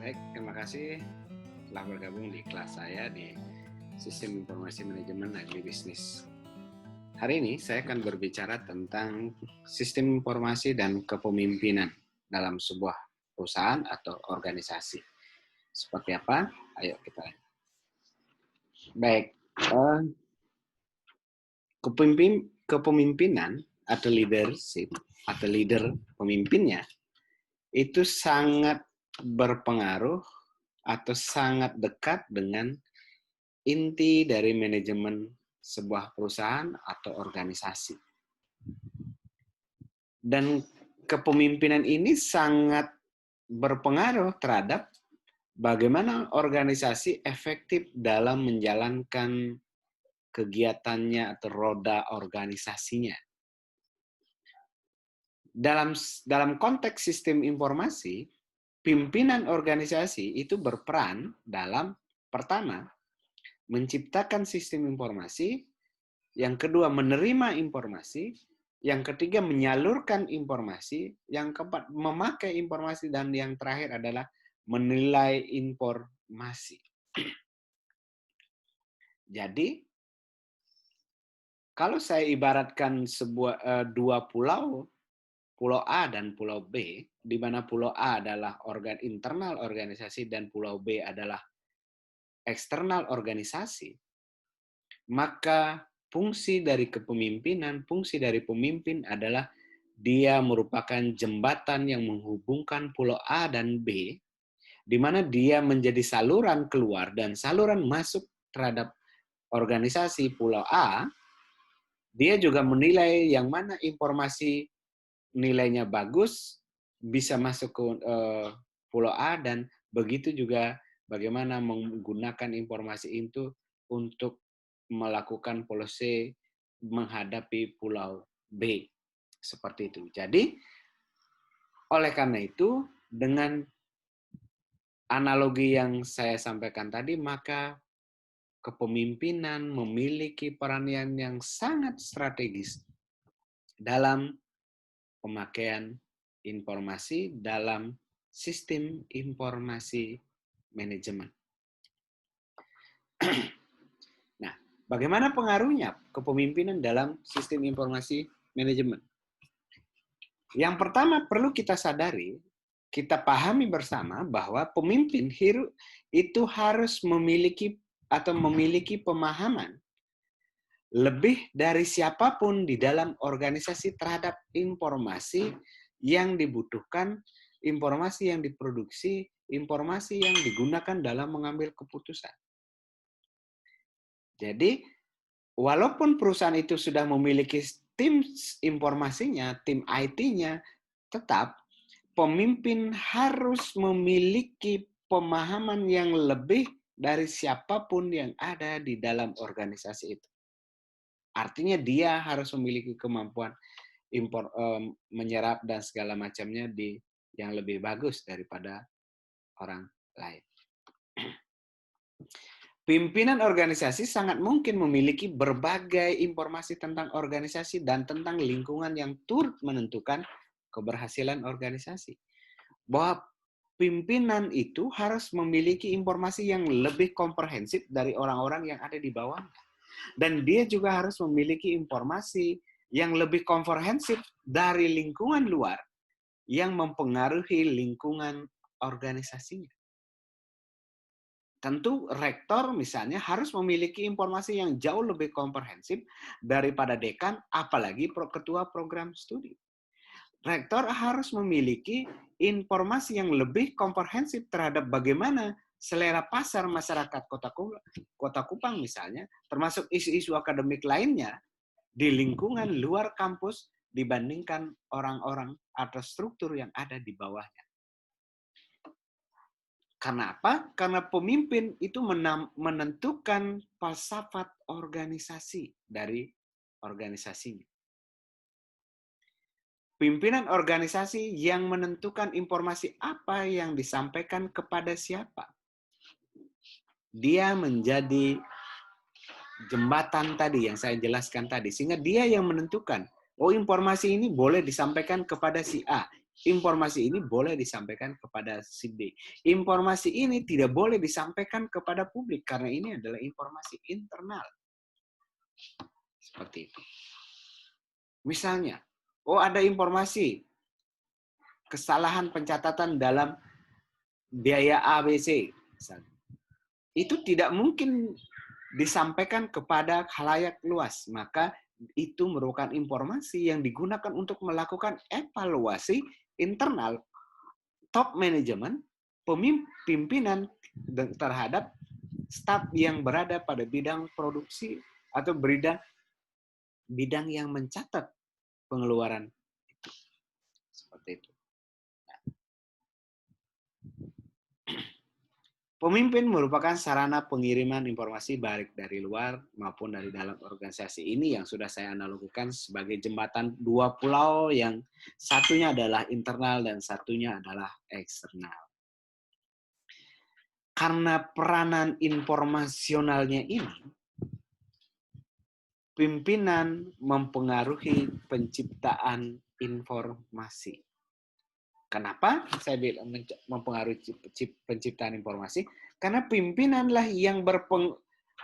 Baik, terima kasih telah bergabung di kelas saya di Sistem Informasi Manajemen Agribisnis. Hari ini saya akan berbicara tentang sistem informasi dan kepemimpinan dalam sebuah perusahaan atau organisasi. Seperti apa? Ayo kita lihat. Baik, kepemimpinan atau leadership atau leader pemimpinnya itu sangat berpengaruh atau sangat dekat dengan inti dari manajemen sebuah perusahaan atau organisasi. Dan kepemimpinan ini sangat berpengaruh terhadap bagaimana organisasi efektif dalam menjalankan kegiatannya atau roda organisasinya. Dalam konteks sistem informasi, pimpinan organisasi itu berperan dalam pertama, menciptakan sistem informasi, yang kedua menerima informasi, yang ketiga menyalurkan informasi, yang keempat memakai informasi, dan yang terakhir adalah menilai informasi. Jadi, kalau saya ibaratkan dua pulau, Pulau A dan Pulau B, di mana Pulau A adalah organ internal organisasi dan Pulau B adalah eksternal organisasi, maka fungsi dari kepemimpinan, fungsi dari pemimpin adalah dia merupakan jembatan yang menghubungkan Pulau A dan B, di mana dia menjadi saluran keluar dan saluran masuk terhadap organisasi Pulau A. Dia juga menilai yang mana informasi nilainya bagus, bisa masuk ke Pulau A, dan begitu juga bagaimana menggunakan informasi itu untuk melakukan polisi menghadapi Pulau B. Seperti itu. Jadi, oleh karena itu, dengan analogi yang saya sampaikan tadi, maka kepemimpinan memiliki peran yang sangat strategis dalam pemakaian informasi dalam sistem informasi manajemen. Nah, bagaimana pengaruhnya kepemimpinan dalam sistem informasi manajemen? Yang pertama perlu kita sadari, kita pahami bersama bahwa pemimpin itu harus memiliki pemahaman lebih dari siapapun di dalam organisasi terhadap informasi yang dibutuhkan, informasi yang diproduksi, informasi yang digunakan dalam mengambil keputusan. Jadi, walaupun perusahaan itu sudah memiliki tim informasinya, tim IT-nya, tetap pemimpin harus memiliki pemahaman yang lebih dari siapapun yang ada di dalam organisasi itu. Artinya dia harus memiliki kemampuan menyerap dan segala macamnya yang lebih bagus daripada orang lain. Pimpinan organisasi sangat mungkin memiliki berbagai informasi tentang organisasi dan tentang lingkungan yang turut menentukan keberhasilan organisasi. Bahwa pimpinan itu harus memiliki informasi yang lebih komprehensif dari orang-orang yang ada di bawahnya. Dan dia juga harus memiliki informasi yang lebih komprehensif dari lingkungan luar yang mempengaruhi lingkungan organisasinya. Tentu rektor misalnya harus memiliki informasi yang jauh lebih komprehensif daripada dekan, apalagi ketua program studi. Rektor harus memiliki informasi yang lebih komprehensif terhadap bagaimana selera pasar masyarakat Kota Kupang misalnya, termasuk isu-isu akademik lainnya di lingkungan luar kampus dibandingkan orang-orang atau struktur yang ada di bawahnya. Karena apa? Karena pemimpin itu menentukan falsafat organisasi dari organisasinya. Pimpinan organisasi yang menentukan informasi apa yang disampaikan kepada siapa. Dia menjadi jembatan tadi yang saya jelaskan tadi. Sehingga dia yang menentukan, oh informasi ini boleh disampaikan kepada si A. informasi ini boleh disampaikan kepada si B. Informasi ini tidak boleh disampaikan kepada publik karena ini adalah informasi internal. Seperti itu. Misalnya, ada informasi kesalahan pencatatan dalam biaya ABC. Misalnya. Itu tidak mungkin disampaikan kepada khalayak luas. Maka itu merupakan informasi yang digunakan untuk melakukan evaluasi internal top management, pimpinan terhadap staf yang berada pada bidang produksi atau bidang yang mencatat pengeluaran itu. Seperti itu. Pemimpin merupakan sarana pengiriman informasi baik dari luar maupun dari dalam organisasi ini yang sudah saya analogikan sebagai jembatan dua pulau yang satunya adalah internal dan satunya adalah eksternal. Karena peranan informasionalnya ini, pimpinan mempengaruhi penciptaan informasi. Kenapa saya bilang mempengaruhi penciptaan informasi? Karena pimpinanlah yang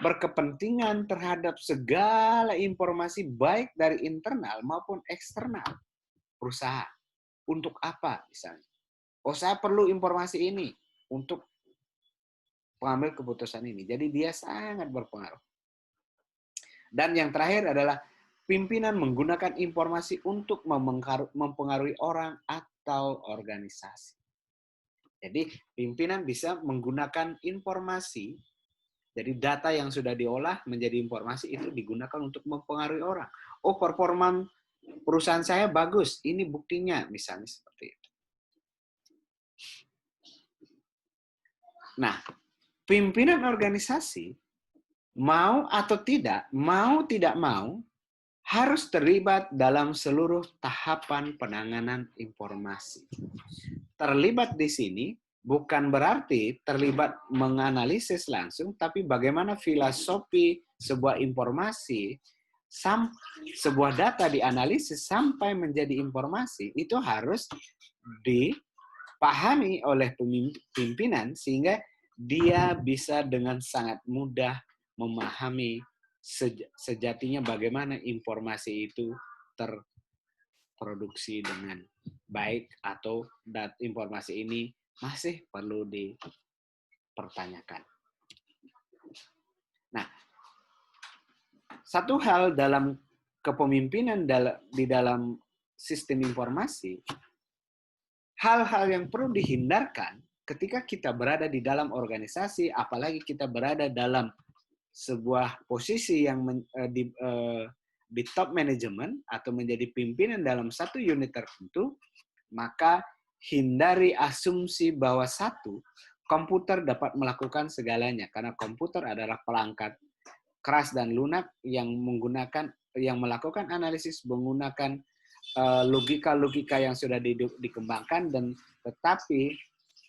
berkepentingan terhadap segala informasi baik dari internal maupun eksternal perusahaan. Untuk apa misalnya? Saya perlu informasi ini untuk pengambil keputusan ini. Jadi dia sangat berpengaruh. Dan yang terakhir adalah pimpinan menggunakan informasi untuk mempengaruhi orang atau organisasi. Jadi pimpinan bisa menggunakan informasi, jadi data yang sudah diolah menjadi informasi itu digunakan untuk mempengaruhi orang. Performa perusahaan saya bagus, ini buktinya, misalnya seperti itu. Nah, pimpinan organisasi mau atau tidak mau harus terlibat dalam seluruh tahapan penanganan informasi. Terlibat di sini bukan berarti terlibat menganalisis langsung, tapi bagaimana filosofi sebuah informasi, sebuah data dianalisis sampai menjadi informasi, itu harus dipahami oleh pimpinan sehingga dia bisa dengan sangat mudah memahami sejatinya bagaimana informasi itu terproduksi dengan baik atau informasi ini masih perlu dipertanyakan. Nah, satu hal dalam kepemimpinan di dalam sistem informasi, hal-hal yang perlu dihindarkan ketika kita berada di dalam organisasi, apalagi kita berada dalam sebuah posisi yang di top manajemen atau menjadi pimpinan dalam satu unit tertentu, maka hindari asumsi bahwa komputer dapat melakukan segalanya karena komputer adalah perangkat keras dan lunak yang melakukan analisis menggunakan logika-logika yang sudah dikembangkan dan tetapi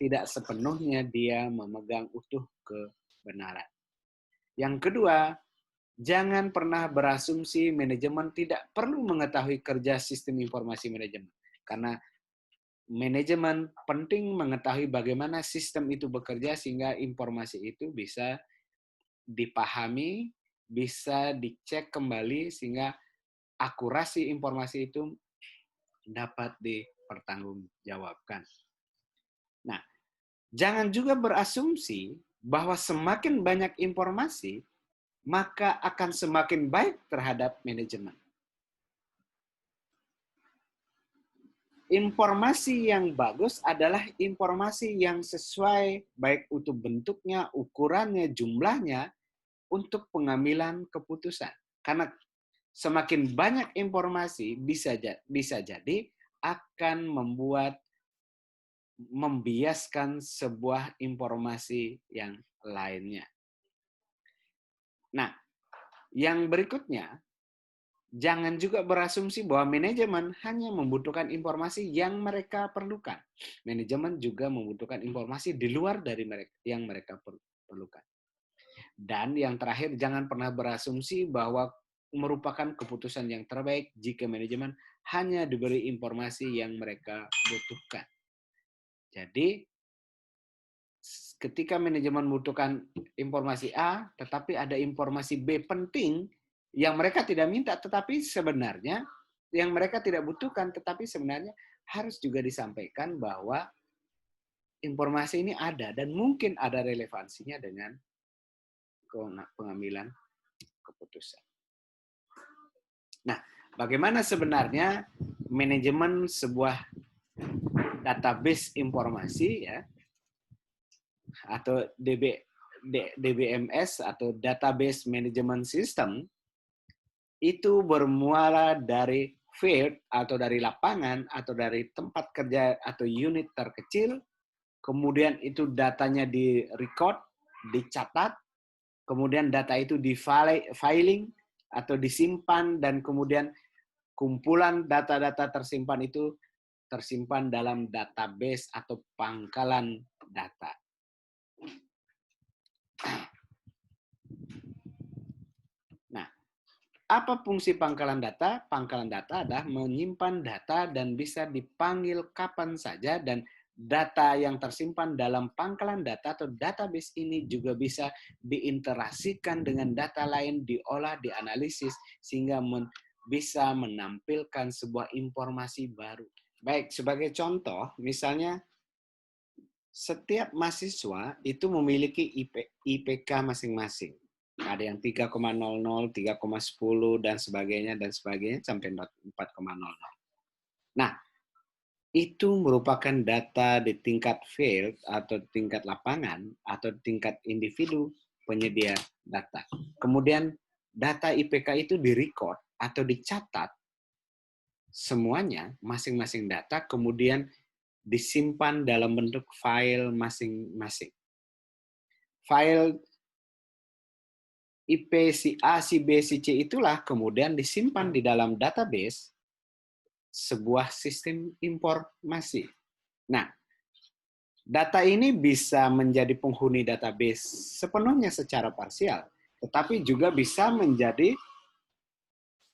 tidak sepenuhnya dia memegang utuh kebenaran. Yang kedua, jangan pernah berasumsi manajemen tidak perlu mengetahui kerja sistem informasi manajemen. Karena manajemen penting mengetahui bagaimana sistem itu bekerja sehingga informasi itu bisa dipahami, bisa dicek kembali sehingga akurasi informasi itu dapat dipertanggungjawabkan. Nah, jangan juga berasumsi bahwa semakin banyak informasi, maka akan semakin baik terhadap manajemen. Informasi yang bagus adalah informasi yang sesuai baik untuk bentuknya, ukurannya, jumlahnya untuk pengambilan keputusan. Karena semakin banyak informasi bisa jadi akan membiaskan sebuah informasi yang lainnya. Nah, yang berikutnya, jangan juga berasumsi bahwa manajemen hanya membutuhkan informasi yang mereka perlukan. Manajemen juga membutuhkan informasi di luar dari yang mereka perlukan. Dan yang terakhir, jangan pernah berasumsi bahwa merupakan keputusan yang terbaik jika manajemen hanya diberi informasi yang mereka butuhkan. Jadi, ketika manajemen membutuhkan informasi A, tetapi ada informasi B penting yang mereka tidak minta, tetapi sebenarnya yang mereka tidak butuhkan, tetapi sebenarnya harus juga disampaikan bahwa informasi ini ada dan mungkin ada relevansinya dengan pengambilan keputusan. Nah, bagaimana sebenarnya manajemen sebuah database informasi ya atau DBMS atau Database Management System itu bermula dari field atau dari lapangan atau dari tempat kerja atau unit terkecil, kemudian itu datanya di record, dicatat, kemudian data itu di filing atau disimpan, dan kemudian kumpulan data-data tersimpan itu tersimpan dalam database atau pangkalan data. Nah, apa fungsi pangkalan data? Pangkalan data adalah menyimpan data dan bisa dipanggil kapan saja, dan data yang tersimpan dalam pangkalan data atau database ini juga bisa diinteraksikan dengan data lain, diolah, dianalisis, sehingga bisa menampilkan sebuah informasi baru. Baik, sebagai contoh, misalnya setiap mahasiswa itu memiliki IPK masing-masing. Ada yang 3,00, 3,10, dan sebagainya sampai 4,00. Nah, itu merupakan data di tingkat field atau tingkat lapangan atau tingkat individu penyedia data. Kemudian data IPK itu direcord atau dicatat semuanya, masing-masing data, kemudian disimpan dalam bentuk file masing-masing. File IP si A, si B, si C itulah kemudian disimpan di dalam database sebuah sistem informasi. Nah, data ini bisa menjadi penghuni database sepenuhnya secara parsial, tetapi juga bisa menjadi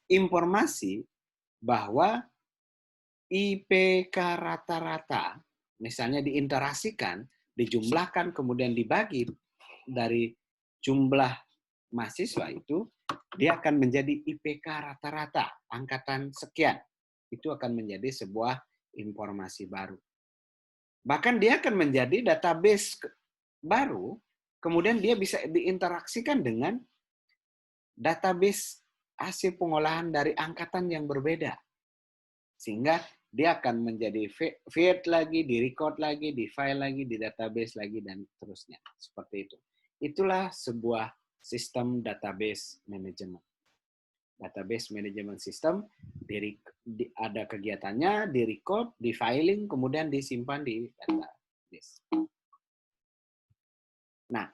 informasi bahwa IPK rata-rata, misalnya diinteraksikan, dijumlahkan, kemudian dibagi dari jumlah mahasiswa itu, dia akan menjadi IPK rata-rata, angkatan sekian. Itu akan menjadi sebuah informasi baru. Bahkan dia akan menjadi database baru, kemudian dia bisa diinteraksikan dengan database hasil pengolahan dari angkatan yang berbeda. Sehingga dia akan menjadi feed lagi, di record lagi, di file lagi, di database lagi, dan seterusnya. Seperti itu. Itulah sebuah sistem database management. Database management system, ada kegiatannya, di record, di filing, kemudian disimpan di database. Nah,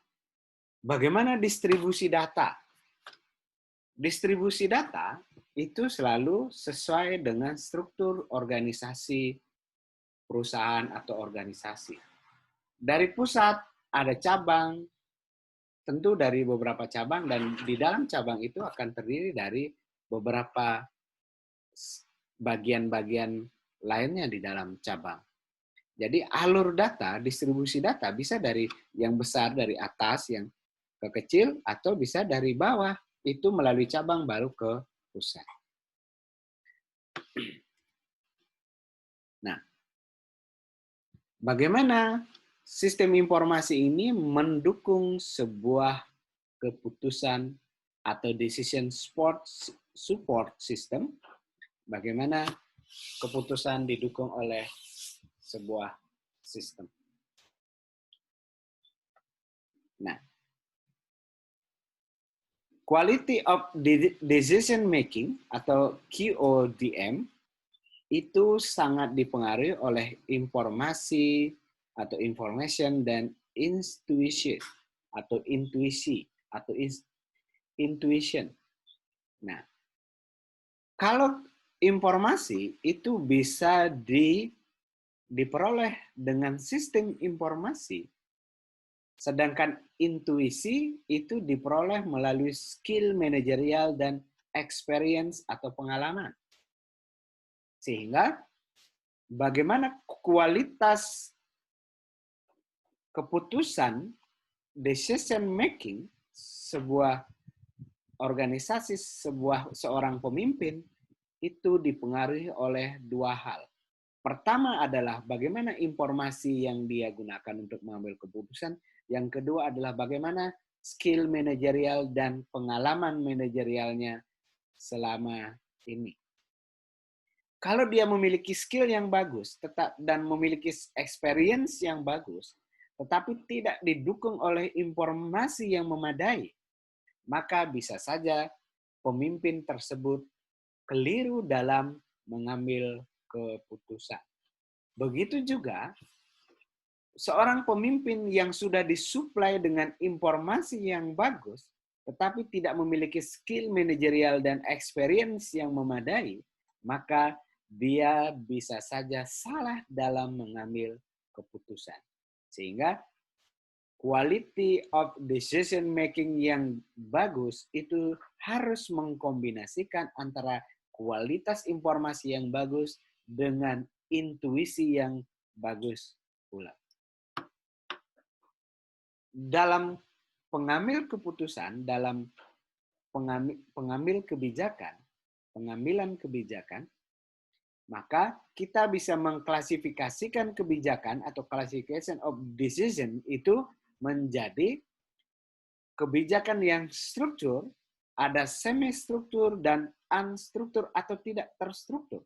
bagaimana distribusi data? Distribusi data itu selalu sesuai dengan struktur organisasi perusahaan atau organisasi. Dari pusat ada cabang, tentu dari beberapa cabang, dan di dalam cabang itu akan terdiri dari beberapa bagian-bagian lainnya di dalam cabang. Jadi alur data, distribusi data bisa dari yang besar dari atas yang ke kecil, atau bisa dari bawah itu melalui cabang baru ke pusat. Nah, bagaimana sistem informasi ini mendukung sebuah keputusan atau decision support system? Bagaimana keputusan didukung oleh sebuah sistem? Nah, quality of decision making atau QODM itu sangat dipengaruhi oleh informasi atau information dan intuition atau intuisi atau intuition. Nah, kalau informasi itu bisa diperoleh dengan sistem informasi, sedangkan intuisi itu diperoleh melalui skill manajerial dan experience atau pengalaman. Sehingga bagaimana kualitas keputusan, decision making sebuah organisasi, seorang pemimpin itu dipengaruhi oleh dua hal. Pertama adalah bagaimana informasi yang dia gunakan untuk mengambil keputusan. Yang kedua adalah bagaimana skill manajerial dan pengalaman manajerialnya selama ini. Kalau dia memiliki skill yang bagus dan memiliki experience yang bagus, tetapi tidak didukung oleh informasi yang memadai, maka bisa saja pemimpin tersebut keliru dalam mengambil keputusan. Begitu juga seorang pemimpin yang sudah disuplai dengan informasi yang bagus, tetapi tidak memiliki skill manajerial dan experience yang memadai, maka dia bisa saja salah dalam mengambil keputusan. Sehingga quality of decision making yang bagus itu harus mengkombinasikan antara kualitas informasi yang bagus dengan intuisi yang bagus pula. Dalam pengambil keputusan, dalam pengambilan kebijakan, maka kita bisa mengklasifikasikan kebijakan atau classification of decision itu menjadi kebijakan yang struktur, ada semi-struktur dan unstruktur atau tidak terstruktur.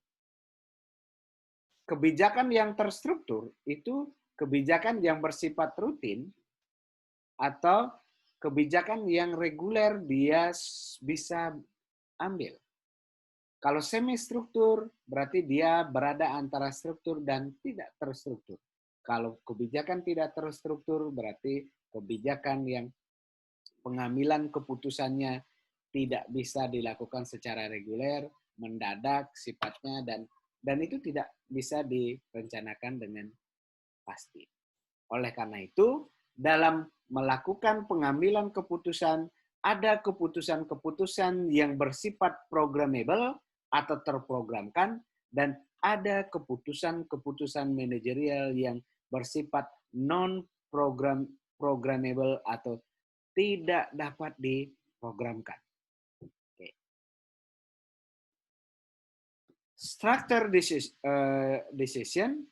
Kebijakan yang terstruktur itu kebijakan yang bersifat rutin atau kebijakan yang reguler dia bisa ambil. Kalau semi-struktur, berarti dia berada antara struktur dan tidak terstruktur. Kalau kebijakan tidak terstruktur, berarti kebijakan yang pengambilan keputusannya tidak bisa dilakukan secara reguler, mendadak sifatnya, dan itu tidak bisa direncanakan dengan pasti. Oleh karena itu, dalam melakukan pengambilan keputusan, ada keputusan-keputusan yang bersifat programmable atau terprogramkan, dan ada keputusan-keputusan manajerial yang bersifat non-programmable atau tidak dapat diprogramkan. Oke. Structure decision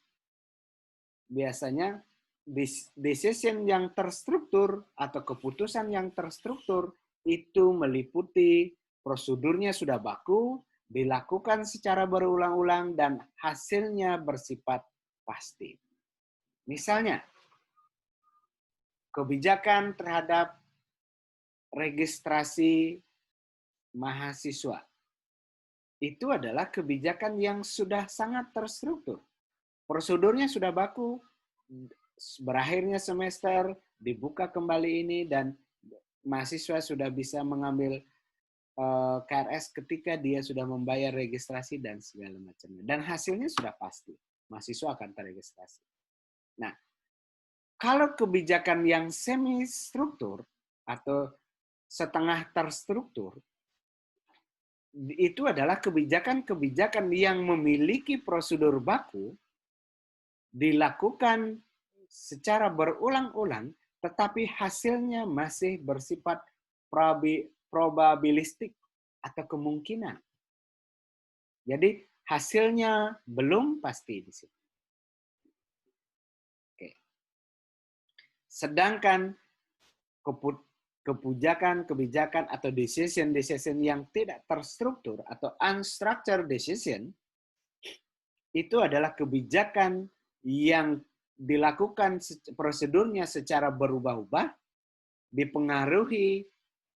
biasanya decision yang terstruktur atau keputusan yang terstruktur itu meliputi prosedurnya sudah baku, dilakukan secara berulang-ulang, dan hasilnya bersifat pasti. Misalnya, kebijakan terhadap registrasi mahasiswa. Itu adalah kebijakan yang sudah sangat terstruktur. Prosedurnya sudah baku, berakhirnya semester, dibuka kembali ini, dan mahasiswa sudah bisa mengambil KRS ketika dia sudah membayar registrasi dan segala macamnya. Dan hasilnya sudah pasti, mahasiswa akan terregistrasi. Nah, kalau kebijakan yang semi-struktur atau setengah terstruktur, itu adalah kebijakan-kebijakan yang memiliki prosedur baku, dilakukan secara berulang-ulang, tetapi hasilnya masih bersifat probabilistik atau kemungkinan. Jadi hasilnya belum pasti di situ. Oke. Sedangkan kebijakan atau decision yang tidak terstruktur atau unstructured decision itu adalah kebijakan yang dilakukan prosedurnya secara berubah-ubah, dipengaruhi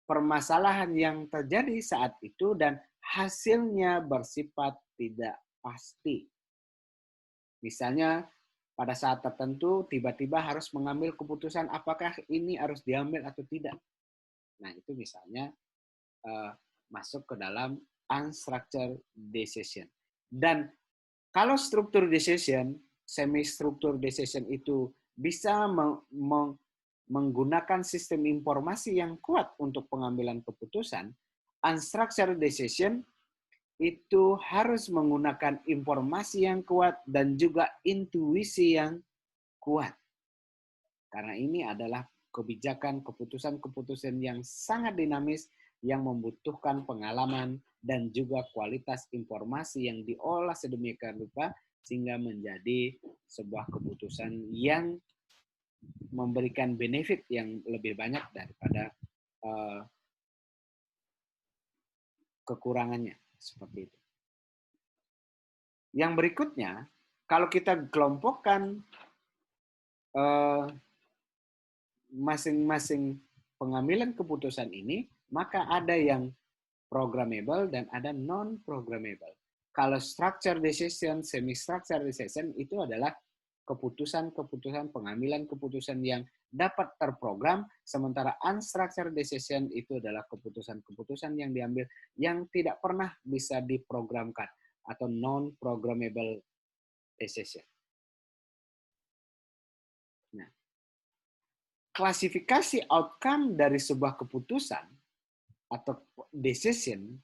permasalahan yang terjadi saat itu, dan hasilnya bersifat tidak pasti. Misalnya, pada saat tertentu tiba-tiba harus mengambil keputusan apakah ini harus diambil atau tidak. Nah, itu misalnya masuk ke dalam unstructured decision. Dan kalau struktur decision, semi-struktur decision itu bisa menggunakan sistem informasi yang kuat untuk pengambilan keputusan, unstructured decision itu harus menggunakan informasi yang kuat dan juga intuisi yang kuat. Karena ini adalah kebijakan, keputusan-keputusan yang sangat dinamis yang membutuhkan pengalaman dan juga kualitas informasi yang diolah sedemikian rupa sehingga menjadi sebuah keputusan yang memberikan benefit yang lebih banyak daripada kekurangannya. Seperti itu. Yang berikutnya, kalau kita kelompokkan masing-masing pengambilan keputusan ini, maka ada yang programmable dan ada non-programmable. Kalau structure decision, semi-structure decision itu adalah keputusan-keputusan, pengambilan keputusan yang dapat terprogram, sementara unstructured decision itu adalah keputusan-keputusan yang diambil yang tidak pernah bisa diprogramkan atau non-programmable decision. Nah, klasifikasi outcome dari sebuah keputusan atau decision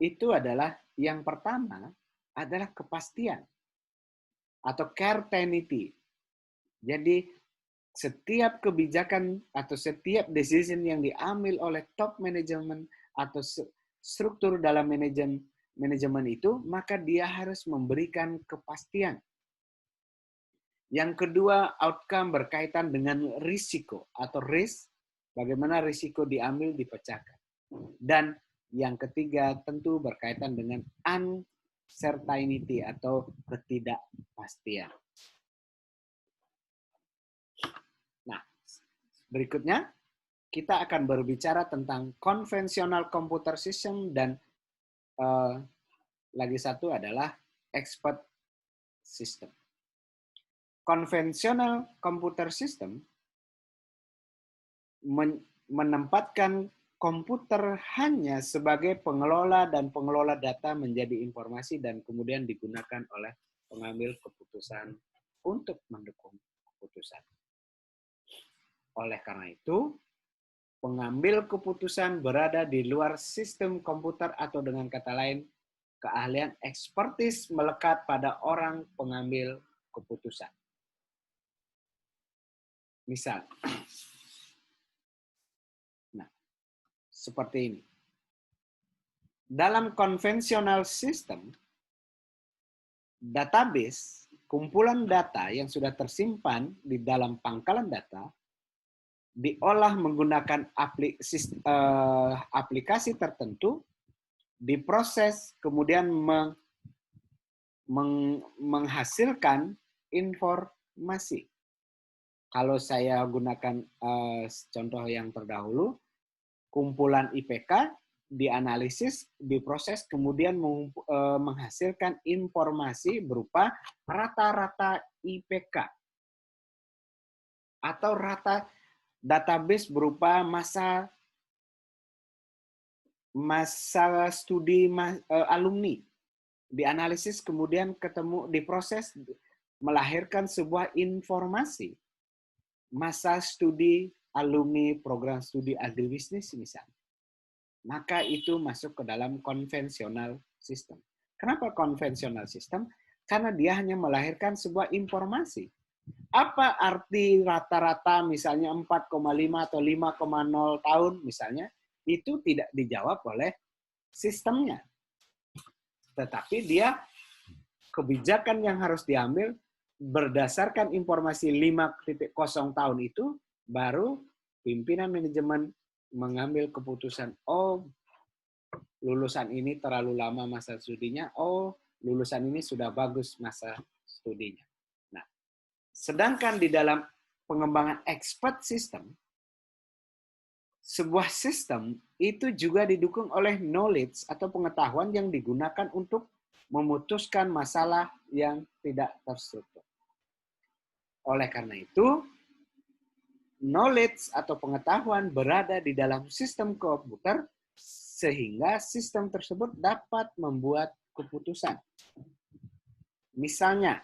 itu adalah yang pertama adalah kepastian atau certainty. Jadi setiap kebijakan atau setiap decision yang diambil oleh top management atau struktur dalam manajemen itu, maka dia harus memberikan kepastian. Yang kedua, outcome berkaitan dengan risiko atau risk, bagaimana risiko diambil, dipecahkan. Dan yang ketiga tentu berkaitan dengan uncertainty atau ketidakpastian. Nah, berikutnya kita akan berbicara tentang conventional computer system dan lagi satu adalah expert system. Conventional computer system menempatkan komputer hanya sebagai pengelola dan pengelola data menjadi informasi dan kemudian digunakan oleh pengambil keputusan untuk mendukung keputusan. Oleh karena itu, pengambil keputusan berada di luar sistem komputer atau dengan kata lain, keahlian ekspertis melekat pada orang pengambil keputusan. Misal, nah, seperti ini. Dalam konvensional sistem, database, kumpulan data yang sudah tersimpan di dalam pangkalan data, diolah menggunakan aplikasi tertentu, diproses, kemudian menghasilkan informasi. Kalau saya gunakan contoh yang terdahulu, kumpulan IPK dianalisis, diproses, kemudian menghasilkan informasi berupa rata-rata IPK atau rata database berupa masa studi alumni. Dianalisis, kemudian ketemu, diproses, melahirkan sebuah informasi masa studi alumni program studi agribisnis misalnya. Maka itu masuk ke dalam konvensional sistem. Kenapa konvensional sistem? Karena dia hanya melahirkan sebuah informasi. Apa arti rata-rata misalnya 4,5 atau 5,0 tahun misalnya, itu tidak dijawab oleh sistemnya. Tetapi dia kebijakan yang harus diambil berdasarkan informasi 5,0 tahun itu, baru pimpinan manajemen mengambil keputusan, oh lulusan ini terlalu lama masa studinya, oh lulusan ini sudah bagus masa studinya. Nah, sedangkan di dalam pengembangan expert system, sebuah sistem itu juga didukung oleh knowledge atau pengetahuan yang digunakan untuk memutuskan masalah yang tidak terstruktur. Oleh karena itu, knowledge atau pengetahuan berada di dalam sistem komputer sehingga sistem tersebut dapat membuat keputusan. Misalnya,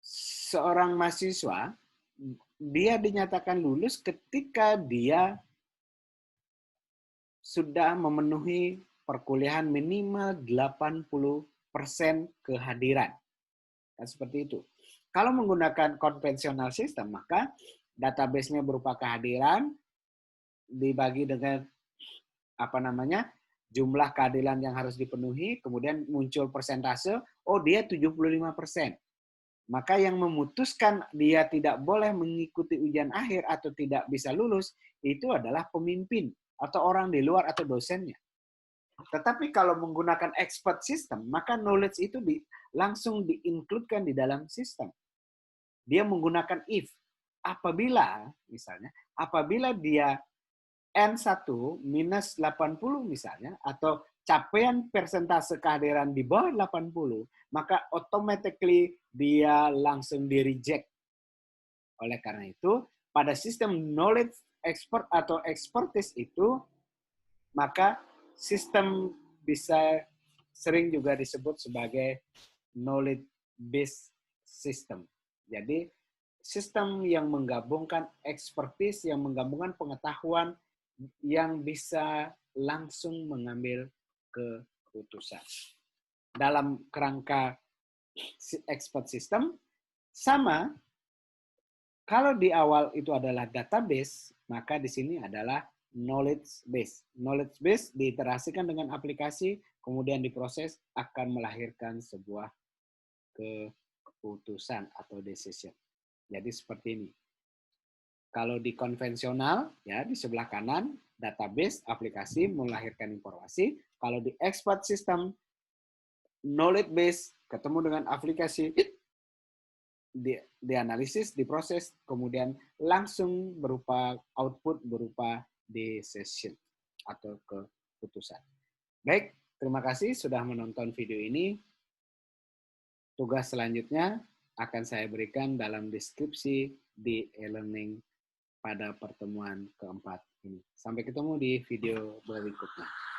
seorang mahasiswa dia dinyatakan lulus ketika dia sudah memenuhi perkuliahan minimal 80% kehadiran. Kan seperti itu. Kalau menggunakan konvensional sistem, maka database-nya berupa kehadiran dibagi dengan jumlah keadilan yang harus dipenuhi, kemudian muncul persentase, oh dia 75%. Maka yang memutuskan dia tidak boleh mengikuti ujian akhir atau tidak bisa lulus, itu adalah pemimpin atau orang di luar atau dosennya. Tetapi kalau menggunakan expert system, maka knowledge itu langsung di-include-kan di dalam sistem. Dia menggunakan if. Apabila dia N1 minus 80 misalnya, atau capaian persentase kehadiran di bawah 80, maka automatically dia langsung di-reject. Oleh karena itu, pada sistem knowledge expert atau expertise itu, maka sistem bisa sering juga disebut sebagai knowledge based system. Jadi, sistem yang menggabungkan expertise, yang menggabungkan pengetahuan yang bisa langsung mengambil keputusan. Dalam kerangka expert system, sama, kalau di awal itu adalah database, maka di sini adalah knowledge base. Knowledge base diiterasikan dengan aplikasi, kemudian diproses, akan melahirkan sebuah keputusan atau decision. Jadi seperti ini. Kalau di konvensional, ya di sebelah kanan, database, aplikasi, melahirkan informasi. Kalau di expert system, knowledge base, ketemu dengan aplikasi, dianalisis, diproses, kemudian langsung berupa output, berupa decision atau keputusan. Baik, terima kasih sudah menonton video ini. Tugas selanjutnya akan saya berikan dalam deskripsi di e-learning pada pertemuan keempat ini. Sampai ketemu di video berikutnya.